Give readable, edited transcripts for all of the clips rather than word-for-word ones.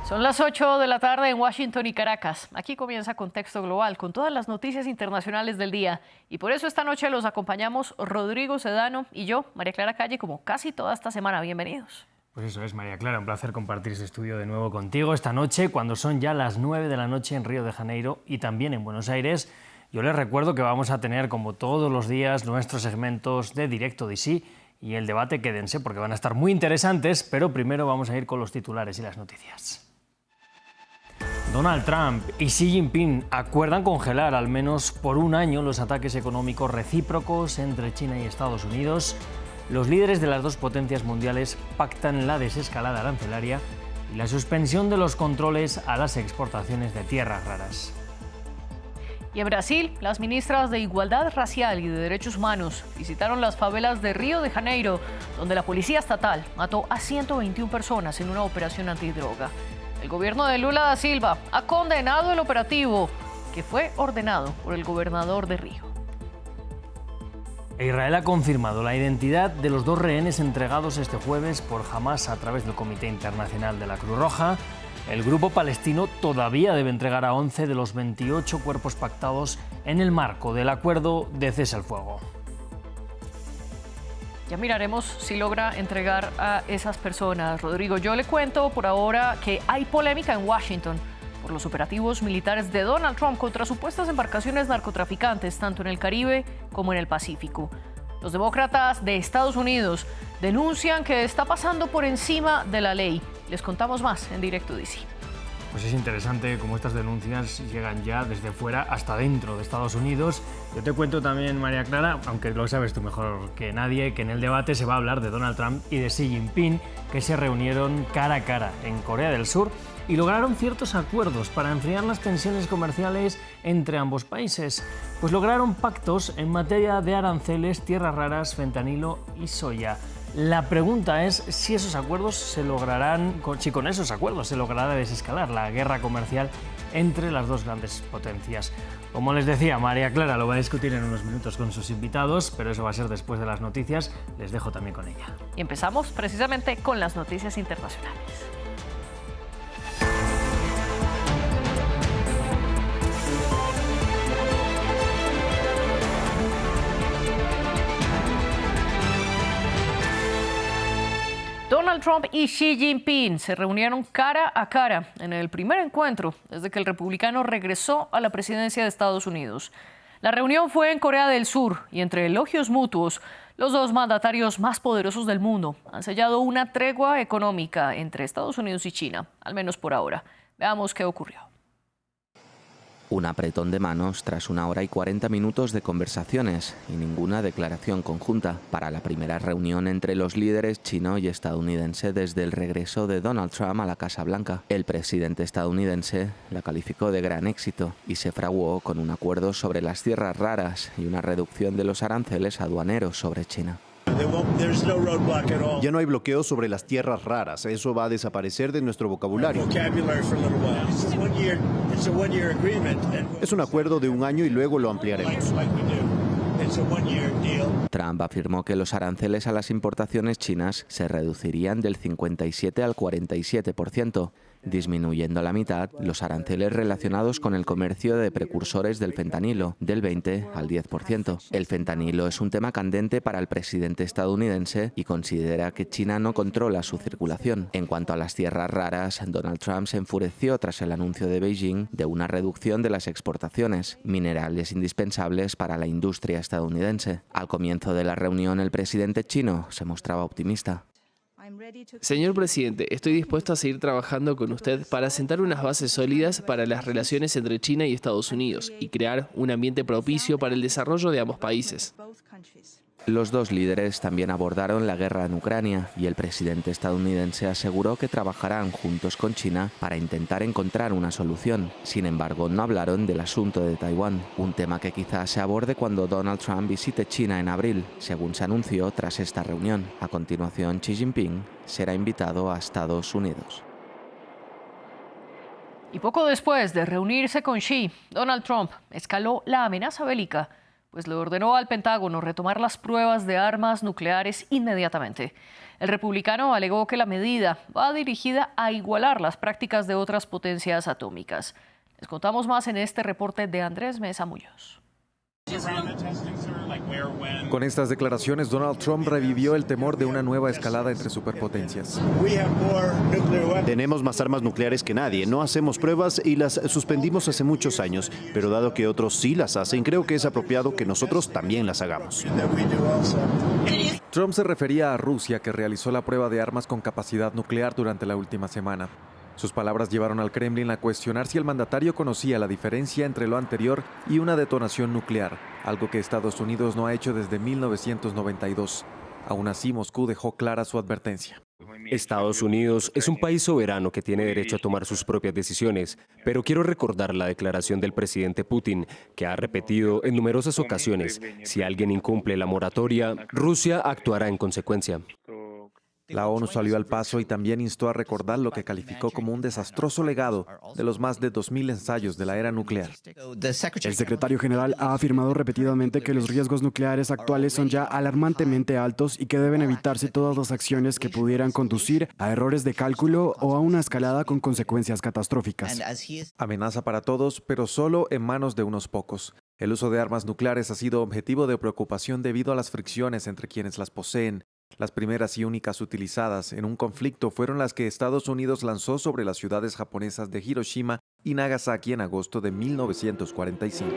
Son las 8 de la tarde en Washington y Caracas. Aquí comienza Contexto Global con todas las noticias internacionales del día. Y por eso esta noche los acompañamos Rodrigo Sedano y yo, María Clara Calle, como casi toda esta semana. Bienvenidos. Pues eso es, María Clara, un placer compartir este estudio de nuevo contigo esta noche, cuando son ya las 9 de la noche en Río de Janeiro y también en Buenos Aires. Yo les recuerdo que vamos a tener, como todos los días, nuestros segmentos de Directo DC y el debate. Quédense porque van a estar muy interesantes, pero primero vamos a ir con los titulares y las noticias. Donald Trump y Xi Jinping acuerdan congelar al menos por un año los ataques económicos recíprocos entre China y Estados Unidos. Los líderes de las dos potencias mundiales pactan la desescalada arancelaria y la suspensión de los controles a las exportaciones de tierras raras. Y en Brasil, las ministras de Igualdad Racial y de Derechos Humanos visitaron las favelas de Río de Janeiro, donde la policía estatal mató a 121 personas en una operación antidroga. El gobierno de Lula da Silva ha condenado el operativo, que fue ordenado por el gobernador de Río. Israel ha confirmado la identidad de los dos rehenes entregados este jueves por Hamás a través del Comité Internacional de la Cruz Roja. El grupo palestino todavía debe entregar a 11 de los 28 cuerpos pactados en el marco del acuerdo de cese al fuego. Ya miraremos si logra entregar a esas personas. Rodrigo, yo le cuento por ahora que hay polémica en Washington por los operativos militares de Donald Trump contra supuestas embarcaciones narcotraficantes, tanto en el Caribe como en el Pacífico. Los demócratas de Estados Unidos denuncian que está pasando por encima de la ley. Les contamos más en Directo DC. Pues es interesante cómo estas denuncias llegan ya desde fuera hasta dentro de Estados Unidos. Yo te cuento también, María Clara, aunque lo sabes tú mejor que nadie, que en el debate se va a hablar de Donald Trump y de Xi Jinping, que se reunieron cara a cara en Corea del Sur y lograron ciertos acuerdos para enfriar las tensiones comerciales entre ambos países. Pues lograron pactos en materia de aranceles, tierras raras, fentanilo y soya. La pregunta es si esos acuerdos se lograrán, si con esos acuerdos se logrará desescalar la guerra comercial entre las dos grandes potencias. Como les decía, María Clara lo va a discutir en unos minutos con sus invitados, pero eso va a ser después de las noticias. Les dejo también con ella. Y empezamos precisamente con las noticias internacionales. Donald Trump y Xi Jinping se reunieron cara a cara en el primer encuentro desde que el republicano regresó a la presidencia de Estados Unidos. La reunión fue en Corea del Sur y entre elogios mutuos, los dos mandatarios más poderosos del mundo han sellado una tregua económica entre Estados Unidos y China, al menos por ahora. Veamos qué ocurrió. Un apretón de manos tras 1 hora y 40 minutos de conversaciones y ninguna declaración conjunta para la primera reunión entre los líderes chino y estadounidense desde el regreso de Donald Trump a la Casa Blanca. El presidente estadounidense la calificó de gran éxito y se fraguó con un acuerdo sobre las tierras raras y una reducción de los aranceles aduaneros sobre China. Ya no hay bloqueo sobre las tierras raras, eso va a desaparecer de nuestro vocabulario. Es un acuerdo de 1 año y luego lo ampliaremos. Trump afirmó que los aranceles a las importaciones chinas se reducirían del 57 al 47%, disminuyendo a la mitad los aranceles relacionados con el comercio de precursores del fentanilo, del 20 al 10%. El fentanilo es un tema candente para el presidente estadounidense y considera que China no controla su circulación. En cuanto a las tierras raras, Donald Trump se enfureció tras el anuncio de Beijing de una reducción de las exportaciones, minerales indispensables para la industria estadounidense. Al comienzo de la reunión, el presidente chino se mostraba optimista. Señor presidente, estoy dispuesto a seguir trabajando con usted para sentar unas bases sólidas para las relaciones entre China y Estados Unidos y crear un ambiente propicio para el desarrollo de ambos países. Los dos líderes también abordaron la guerra en Ucrania y el presidente estadounidense aseguró que trabajarán juntos con China para intentar encontrar una solución. Sin embargo, no hablaron del asunto de Taiwán, un tema que quizás se aborde cuando Donald Trump visite China en abril, según se anunció tras esta reunión. A continuación, Xi Jinping será invitado a Estados Unidos. Y poco después de reunirse con Xi, Donald Trump escaló la amenaza bélica pues le ordenó al Pentágono retomar las pruebas de armas nucleares inmediatamente. El republicano alegó que la medida va dirigida a igualar las prácticas de otras potencias atómicas. Les contamos más en este reporte de Andrés Mesa Muñoz. Con estas declaraciones, Donald Trump revivió el temor de una nueva escalada entre superpotencias. Tenemos más armas nucleares que nadie. No hacemos pruebas y las suspendimos hace muchos años. Pero dado que otros sí las hacen, creo que es apropiado que nosotros también las hagamos. Trump se refería a Rusia, que realizó la prueba de armas con capacidad nuclear durante la última semana. Sus palabras llevaron al Kremlin a cuestionar si el mandatario conocía la diferencia entre lo anterior y una detonación nuclear, algo que Estados Unidos no ha hecho desde 1992. Aún así, Moscú dejó clara su advertencia. Estados Unidos es un país soberano que tiene derecho a tomar sus propias decisiones, pero quiero recordar la declaración del presidente Putin, que ha repetido en numerosas ocasiones: si alguien incumple la moratoria, Rusia actuará en consecuencia. La ONU salió al paso y también instó a recordar lo que calificó como un desastroso legado de los más de 2000 ensayos de la era nuclear. El secretario general ha afirmado repetidamente que los riesgos nucleares actuales son ya alarmantemente altos y que deben evitarse todas las acciones que pudieran conducir a errores de cálculo o a una escalada con consecuencias catastróficas. Amenaza para todos, pero solo en manos de unos pocos. El uso de armas nucleares ha sido objetivo de preocupación debido a las fricciones entre quienes las poseen. Las primeras y únicas utilizadas en un conflicto fueron las que Estados Unidos lanzó sobre las ciudades japonesas de Hiroshima y Nagasaki en agosto de 1945.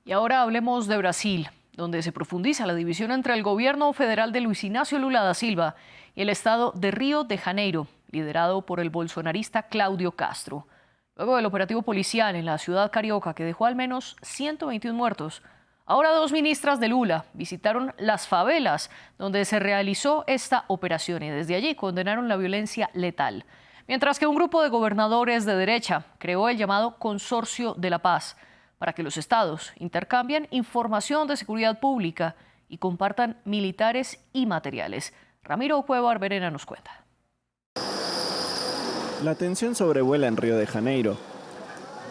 Y ahora hablemos de Brasil, donde se profundiza la división entre el gobierno federal de Luis Inácio Lula da Silva y el estado de Río de Janeiro, liderado por el bolsonarista Cláudio Castro. Luego del operativo policial en la ciudad carioca que dejó al menos 121 muertos, ahora 2 ministras de Lula visitaron las favelas donde se realizó esta operación y desde allí condenaron la violencia letal. Mientras que un grupo de gobernadores de derecha creó el llamado Consorcio de la Paz para que los estados intercambien información de seguridad pública y compartan militares y materiales. Ramiro Cueva Arberena nos cuenta. La tensión sobrevuela en Río de Janeiro.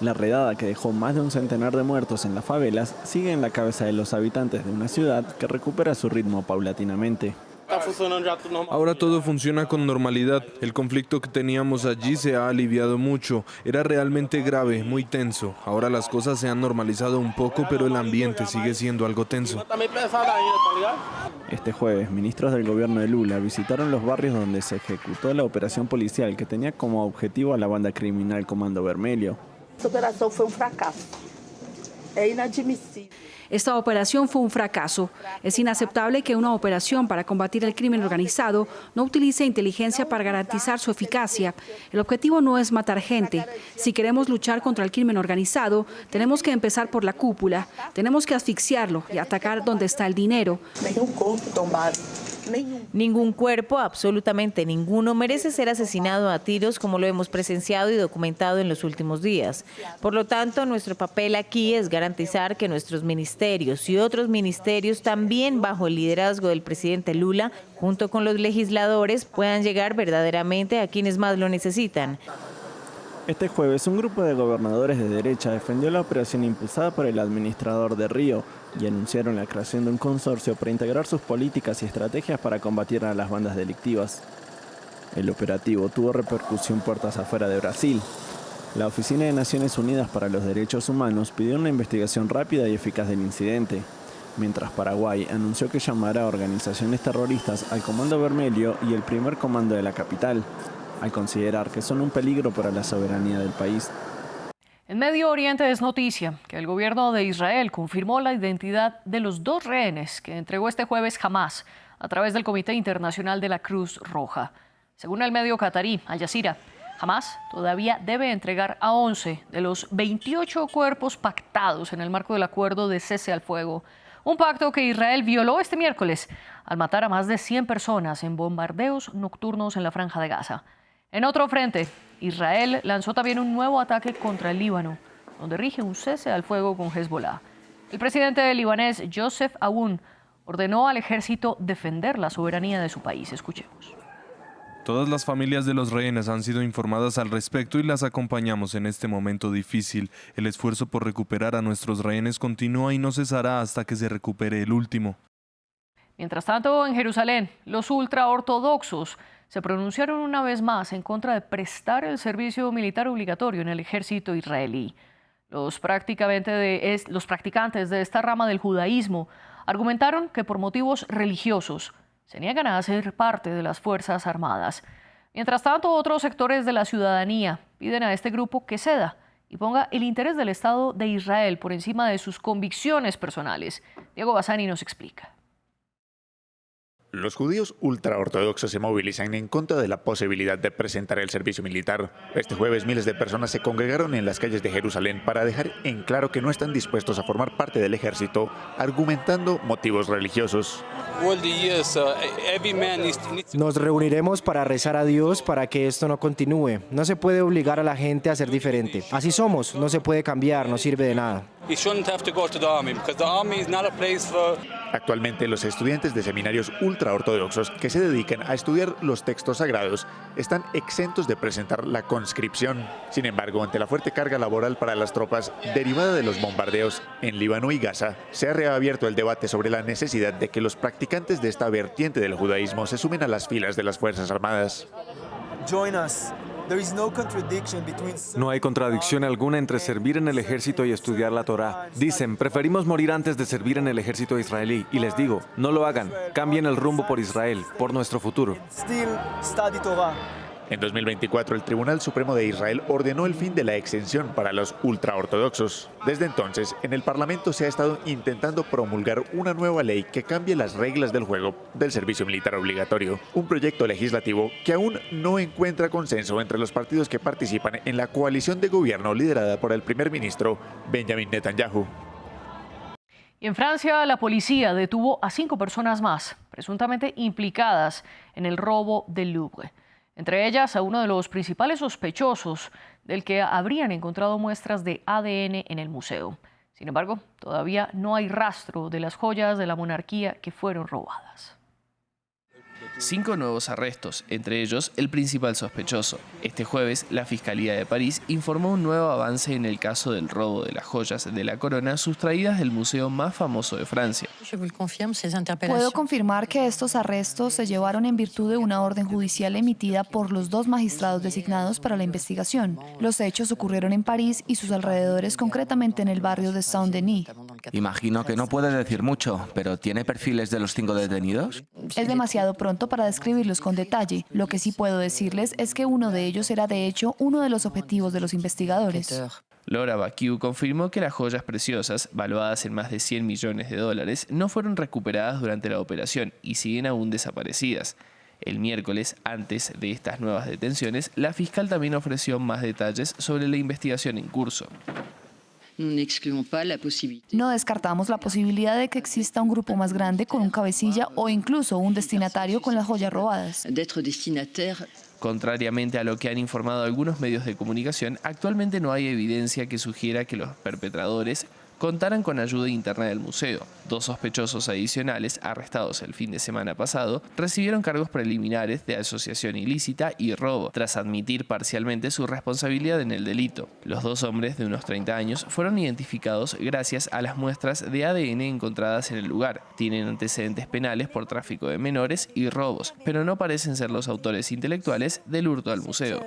La redada, que dejó más de un centenar de muertos en las favelas, sigue en la cabeza de los habitantes de una ciudad que recupera su ritmo paulatinamente. Ahora todo funciona con normalidad. El conflicto que teníamos allí se ha aliviado mucho. Era realmente grave, muy tenso. Ahora las cosas se han normalizado un poco, pero el ambiente sigue siendo algo tenso. Este jueves, ministros del gobierno de Lula visitaron los barrios donde se ejecutó la operación policial que tenía como objetivo a la banda criminal Comando Vermelho. Esta operación fue un fracaso. Es inaceptable que una operación para combatir el crimen organizado no utilice inteligencia para garantizar su eficacia. El objetivo no es matar gente. Si queremos luchar contra el crimen organizado, tenemos que empezar por la cúpula. Tenemos que asfixiarlo y atacar donde está el dinero. Ningún cuerpo, absolutamente ninguno, merece ser asesinado a tiros como lo hemos presenciado y documentado en los últimos días. Por lo tanto, nuestro papel aquí es garantizar que nuestros ministerios y otros ministerios, también bajo el liderazgo del presidente Lula, junto con los legisladores, puedan llegar verdaderamente a quienes más lo necesitan. Este jueves, un grupo de gobernadores de derecha defendió la operación impulsada por el administrador de Río y anunciaron la creación de un consorcio para integrar sus políticas y estrategias para combatir a las bandas delictivas. El operativo tuvo repercusión puertas afuera de Brasil. La Oficina de Naciones Unidas para los Derechos Humanos pidió una investigación rápida y eficaz del incidente, mientras Paraguay anunció que llamará a organizaciones terroristas al Comando Vermelho y el primer comando de la capital, al considerar que son un peligro para la soberanía del país. En Medio Oriente es noticia que el gobierno de Israel confirmó la identidad de los 2 rehenes que entregó este jueves Hamás a través del Comité Internacional de la Cruz Roja. Según el medio catarí Al Jazeera, Hamás todavía debe entregar a 11 de los 28 cuerpos pactados en el marco del acuerdo de cese al fuego. Un pacto que Israel violó este miércoles al matar a más de 100 personas en bombardeos nocturnos en la Franja de Gaza. En otro frente, Israel lanzó también un nuevo ataque contra el Líbano, donde rige un cese al fuego con Hezbollah. El presidente libanés Joseph Aoun ordenó al ejército defender la soberanía de su país. Escuchemos. Todas las familias de los rehenes han sido informadas al respecto y las acompañamos en este momento difícil. El esfuerzo por recuperar a nuestros rehenes continúa y no cesará hasta que se recupere el último. Mientras tanto, en Jerusalén, los ultraortodoxos se pronunciaron una vez más en contra de prestar el servicio militar obligatorio en el ejército israelí. Los practicantes de esta rama del judaísmo argumentaron que por motivos religiosos se niegan a ser parte de las Fuerzas Armadas. Mientras tanto, otros sectores de la ciudadanía piden a este grupo que ceda y ponga el interés del Estado de Israel por encima de sus convicciones personales. Diego Bassani nos explica. Los judíos ultraortodoxos se movilizan en contra de la posibilidad de presentar el servicio militar. Este jueves miles de personas se congregaron en las calles de Jerusalén para dejar en claro que no están dispuestos a formar parte del ejército, argumentando motivos religiosos. Nos reuniremos para rezar a Dios para que esto no continúe. No se puede obligar a la gente a ser diferente. Así somos, no se puede cambiar, no sirve de nada. Actualmente los estudiantes de seminarios ultraortodoxos que se dedican a estudiar los textos sagrados están exentos de presentar la conscripción. Sin embargo, ante la fuerte carga laboral para las tropas derivada de los bombardeos en Líbano y Gaza, se ha reabierto el debate sobre la necesidad de que los practicantes de esta vertiente del judaísmo se sumen a las filas de las Fuerzas Armadas. No hay contradicción alguna entre servir en el ejército y estudiar la Torá. Dicen, preferimos morir antes de servir en el ejército israelí. Y les digo, no lo hagan. Cambien el rumbo por Israel, por nuestro futuro. En 2024, el Tribunal Supremo de Israel ordenó el fin de la exención para los ultraortodoxos. Desde entonces, en el Parlamento se ha estado intentando promulgar una nueva ley que cambie las reglas del juego del servicio militar obligatorio. Un proyecto legislativo que aún no encuentra consenso entre los partidos que participan en la coalición de gobierno liderada por el primer ministro Benjamin Netanyahu. Y en Francia, la policía detuvo a 5 personas más, presuntamente implicadas en el robo del Louvre. Entre ellas a uno de los principales sospechosos del que habrían encontrado muestras de ADN en el museo. Sin embargo, todavía no hay rastro de las joyas de la monarquía que fueron robadas. 5 nuevos arrestos, entre ellos el principal sospechoso. Este jueves, la Fiscalía de París informó un nuevo avance en el caso del robo de las joyas de la corona sustraídas del museo más famoso de Francia. Puedo confirmar que estos arrestos se llevaron en virtud de una orden judicial emitida por los 2 magistrados designados para la investigación. Los hechos ocurrieron en París y sus alrededores, concretamente en el barrio de Saint-Denis. Imagino que no puede decir mucho, pero ¿tiene perfiles de los 5 detenidos? Es demasiado pronto para describirlos con detalle. Lo que sí puedo decirles es que uno de ellos era de hecho uno de los objetivos de los investigadores. Laura Bacquiu confirmó que las joyas preciosas, valuadas en más de 100 millones de dólares, no fueron recuperadas durante la operación y siguen aún desaparecidas. El miércoles, antes de estas nuevas detenciones, la fiscal también ofreció más detalles sobre la investigación en curso. No descartamos la posibilidad de que exista un grupo más grande con un cabecilla o incluso un destinatario con las joyas robadas. Contrariamente a lo que han informado algunos medios de comunicación, actualmente no hay evidencia que sugiera que los perpetradores contaran con ayuda interna del museo. 2 sospechosos adicionales, arrestados el fin de semana pasado, recibieron cargos preliminares de asociación ilícita y robo, tras admitir parcialmente su responsabilidad en el delito. Los 2 hombres de unos 30 años fueron identificados gracias a las muestras de ADN encontradas en el lugar. Tienen antecedentes penales por tráfico de menores y robos, pero no parecen ser los autores intelectuales del hurto al museo.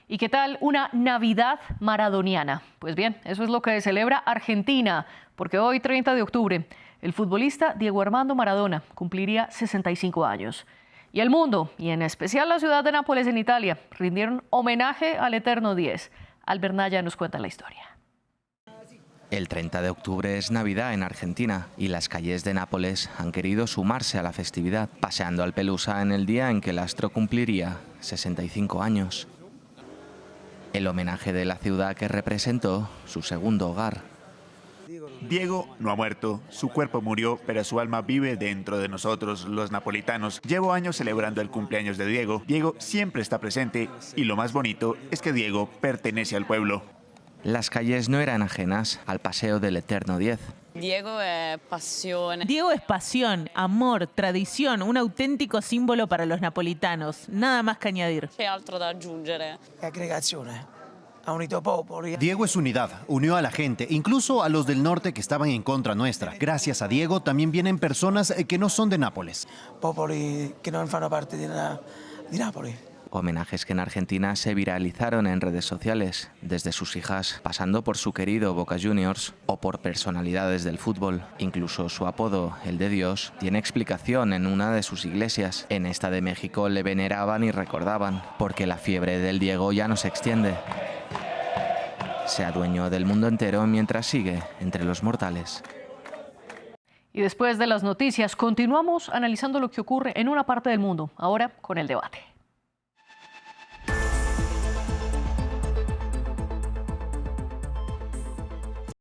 ¿Y qué tal una Navidad maradoniana? Pues bien, eso es lo que celebra Argentina, porque hoy, 30 de octubre, el futbolista Diego Armando Maradona cumpliría 65 años. Y el mundo, y en especial la ciudad de Nápoles en Italia, rindieron homenaje al Eterno 10. Albert Naya nos cuenta la historia. El 30 de octubre es Navidad en Argentina y las calles de Nápoles han querido sumarse a la festividad, paseando al Pelusa en el día en que el astro cumpliría 65 años. El homenaje de la ciudad que representó su segundo hogar. Diego no ha muerto, su cuerpo murió, pero su alma vive dentro de nosotros, los napolitanos. Llevo años celebrando el cumpleaños de Diego. Diego siempre está presente y lo más bonito es que Diego pertenece al pueblo. Las calles no eran ajenas al paseo del Eterno 10. Diego es pasión. Diego es pasión, amor, tradición, un auténtico símbolo para los napolitanos. Nada más que añadir. C'è altro da aggiungere. Diego es unidad, unió a la gente, incluso a los del norte que estaban en contra nuestra. Gracias a Diego también vienen personas que no son de Nápoles. Popoli que no fanno parte de Nápoles. Homenajes que en Argentina se viralizaron en redes sociales, desde sus hijas, pasando por su querido Boca Juniors o por personalidades del fútbol. Incluso su apodo, el de Dios, tiene explicación en una de sus iglesias. En esta de México le veneraban y recordaban, porque la fiebre del Diego ya no se extiende. Se adueñó del mundo entero mientras sigue entre los mortales. Y después de las noticias, continuamos analizando lo que ocurre en una parte del mundo, ahora con el debate.